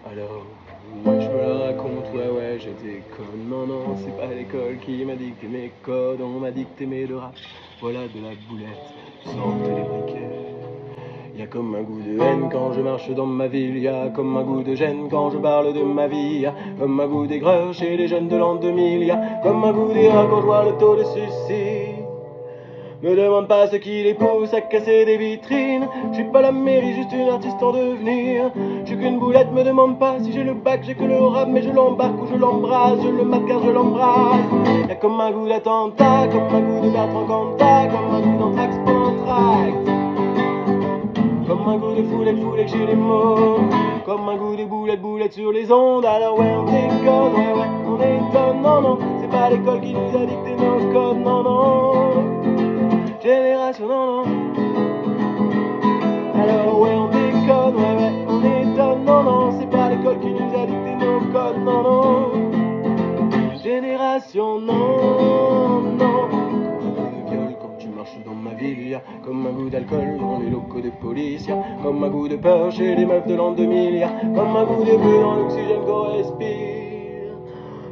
Alors, ouais, je me la raconte, ouais, j'étais conne. Non, non, c'est pas l'école qui m'a dicté mes codes. On m'a dicté mes deux rap. Voilà de la boulette, sortez les briquets. Y'a comme un goût de haine quand je marche dans ma ville. Y'a comme un goût de gêne quand je parle de ma vie. Y'a comme un goût d'aigreur chez les jeunes de l'an 2000. Y'a comme un goût d'erreur quand je vois le taux de suicide. Me demande pas ce qui les pousse à casser des vitrines. Je suis pas la mairie, juste une artiste en devenir. Je suis qu'une boulette, me demande pas si j'ai le bac, j'ai que le rap, mais je l'embarque ou je l'embrasse, je le mate car je l'embrasse. Y'a comme un goût d'attentat, comme un goût de Bertrand Cantat, comme un goût d'anthrax pour l'anthrax. Comme un goût de foulette chez les mots. Comme un goût de boulette sur les ondes. Alors ouais, on déconne, ouais, on étonne. Non, non, c'est pas l'école qui nous a dicté nos codes, non, non. Génération, non, non. Alors ouais, on déconne, ouais, on étonne. Non, non, c'est pas l'école qui nous a dicté nos codes, non, non. Génération, non, non. Quand tu marches dans ma ville, y'a comme un goût d'alcool dans les locaux de police, y'a comme un goût de peur chez les meufs de l'an 2000, y'a comme un goût de bleu dans l'oxygène qu'on respire.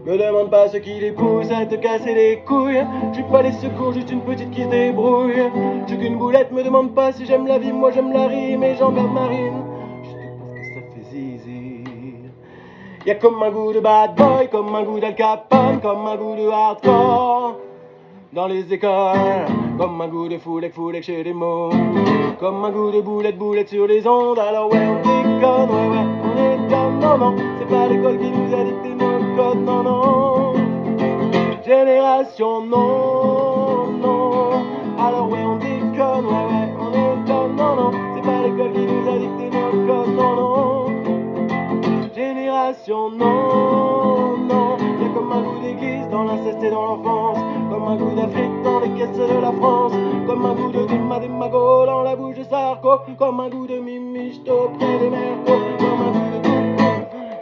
Me demande pas ce qui les pousse à te casser les couilles. Je suis pas les secours, juste une petite qui se débrouille. Je suis qu'une boulette, me demande pas si j'aime la vie, moi j'aime la rime et j'en garde marine. Juste parce que ça fait zizi. Y'a comme un goût de bad boy, comme un goût d'Al Capone, comme un goût de hardcore dans les écoles, comme un goût de foulec chez les mots, comme un goût de boulette sur les ondes. Alors ouais, on déconne, ouais, on étonne. Non, non, c'est pas l'école qui nous a dicté nos codes, non, non. Génération, non, non. Alors ouais, on déconne, ouais, on étonne. Non, non, c'est pas l'école qui nous a dicté nos codes, non, non. Génération, non, non. Y'a comme un goût d'église dans l'inceste et dans l'enfance, comme un goût d'Afrique dans les caisses de la France, comme un goût de Démago dans la bouche de Sarko, comme un goût de Mimichto près des Mercos, comme un goût de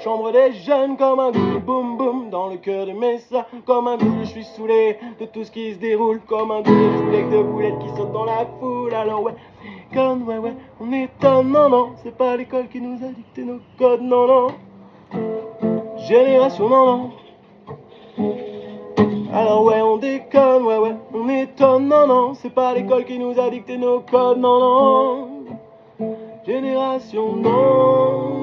chambre des jeunes, comme un goût de boum boum dans le cœur de Messa, comme un goût de je suis saoulé de tout ce qui se déroule, comme un goût de foulec de boulettes qui sautent dans la foule. Alors ouais, conne, ouais, on étonne, non, non, c'est pas l'école qui nous a dicté nos codes, non, non. Génération, non, non. Alors ouais, on déconne, ouais, on étonne, non, non, c'est pas l'école qui nous a dicté nos codes, non, non. Génération, non.